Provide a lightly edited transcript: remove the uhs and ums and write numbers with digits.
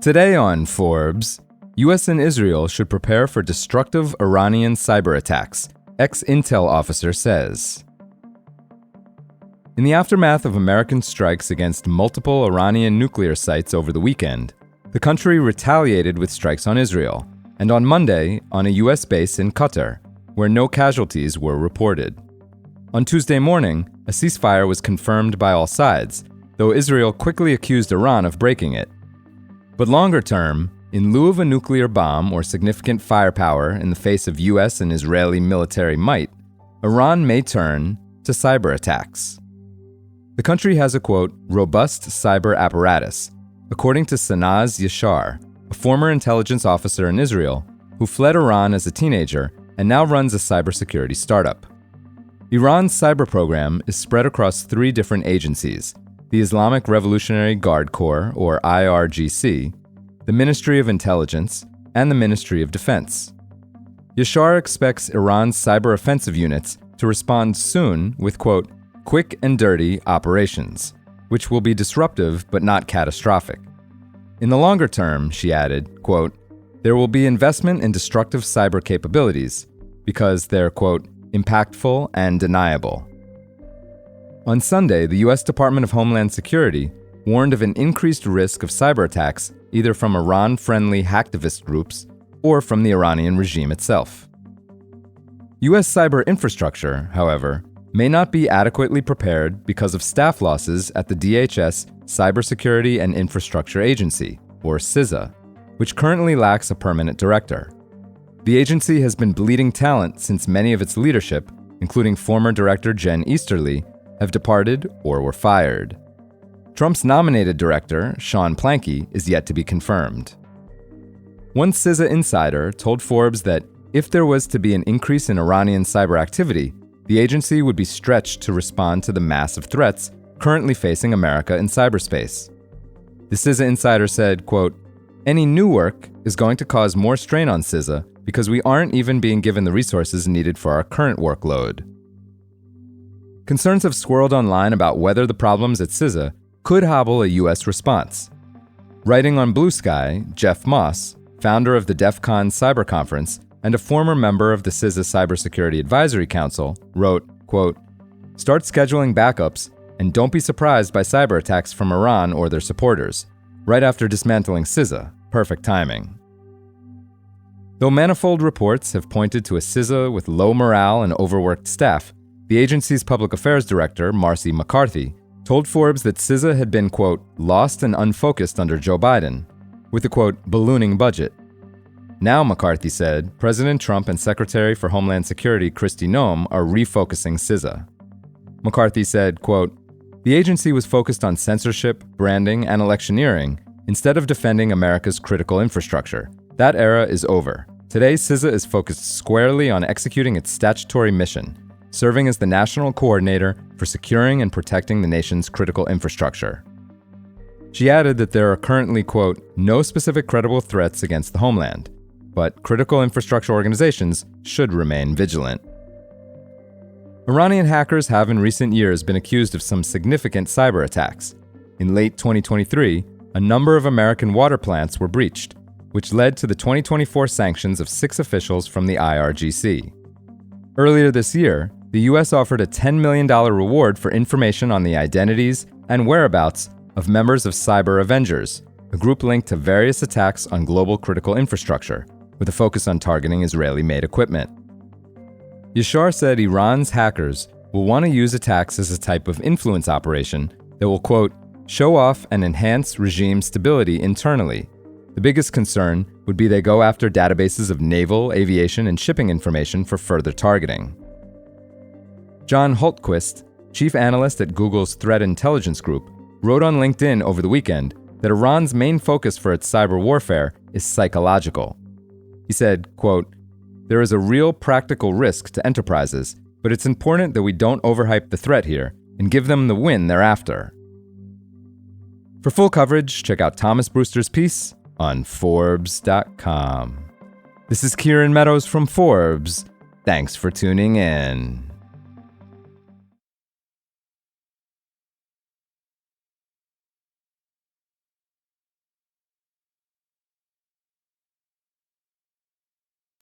Today on Forbes, U.S. and Israel should prepare for destructive Iranian cyberattacks, ex-Intel officer says. In the aftermath of American strikes against multiple Iranian nuclear sites over the weekend, the country retaliated with strikes on Israel, and on Monday on a U.S. base in Qatar, where no casualties were reported. On Tuesday morning, a ceasefire was confirmed by all sides, though Israel quickly accused Iran of breaking it. But longer term, in lieu of a nuclear bomb or significant firepower in the face of U.S. and Israeli military might, Iran may turn to cyber attacks. The country has a, quote, robust cyber apparatus, according to Sanaz Yashar, a former intelligence officer in Israel who fled Iran as a teenager and now runs a cybersecurity startup. Iran's cyber program is spread across 3 different agencies: the Islamic Revolutionary Guard Corps, or IRGC, the Ministry of Intelligence, and the Ministry of Defense. Yashar expects Iran's cyber offensive units to respond soon with, quote, quick and dirty operations, which will be disruptive but not catastrophic. In the longer term, she added, quote, there will be investment in destructive cyber capabilities because they're, quote, impactful and deniable. On Sunday, the U.S. Department of Homeland Security warned of an increased risk of cyber attacks either from Iran-friendly hacktivist groups or from the Iranian regime itself. U.S. cyber infrastructure, however, may not be adequately prepared because of staff losses at the DHS Cybersecurity and Infrastructure Agency, or CISA, which currently lacks a permanent director. The agency has been bleeding talent since many of its leadership, including former director Jen Easterly, have departed or were fired. Trump's nominated director, Sean Planky, is yet to be confirmed. One CISA insider told Forbes that if there was to be an increase in Iranian cyber activity, the agency would be stretched to respond to the massive threats currently facing America in cyberspace. The CISA insider said, quote, any new work is going to cause more strain on CISA because we aren't even being given the resources needed for our current workload. Concerns have swirled online about whether the problems at CISA could hobble a U.S. response. Writing on Blue Sky, Jeff Moss, founder of the DEF CON Cyber Conference and a former member of the CISA Cybersecurity Advisory Council, wrote, quote, start scheduling backups and don't be surprised by cyber attacks from Iran or their supporters, right after dismantling CISA. Perfect timing. Though manifold reports have pointed to a CISA with low morale and overworked staff, the agency's public affairs director, Marcy McCarthy, told Forbes that CISA had been, quote, lost and unfocused under Joe Biden, with a, quote, ballooning budget. Now, McCarthy said, President Trump and Secretary for Homeland Security Kristi Noem are refocusing CISA. McCarthy said, quote, the agency was focused on censorship, branding, and electioneering instead of defending America's critical infrastructure. That era is over. Today, CISA is focused squarely on executing its statutory mission, serving as the national coordinator for securing and protecting the nation's critical infrastructure. She added that there are currently, quote, no specific credible threats against the homeland, but critical infrastructure organizations should remain vigilant. Iranian hackers have in recent years been accused of some significant cyber attacks. In late 2023, a number of American water plants were breached, which led to the 2024 sanctions of 6 officials from the IRGC. Earlier this year, the U.S. offered a $10 million reward for information on the identities and whereabouts of members of Cyber Avengers, a group linked to various attacks on global critical infrastructure, with a focus on targeting Israeli-made equipment. Yashar said Iran's hackers will want to use attacks as a type of influence operation that will, quote, show off and enhance regime stability internally. The biggest concern would be they go after databases of naval, aviation, and shipping information for further targeting. John Hultquist, chief analyst at Google's Threat Intelligence Group, wrote on LinkedIn over the weekend that Iran's main focus for its cyber warfare is psychological. He said, quote, there is a real practical risk to enterprises, but it's important that we don't overhype the threat here and give them the win thereafter. For full coverage, check out Thomas Brewster's piece on forbes.com. This is Kieran Meadows from Forbes. Thanks for tuning in.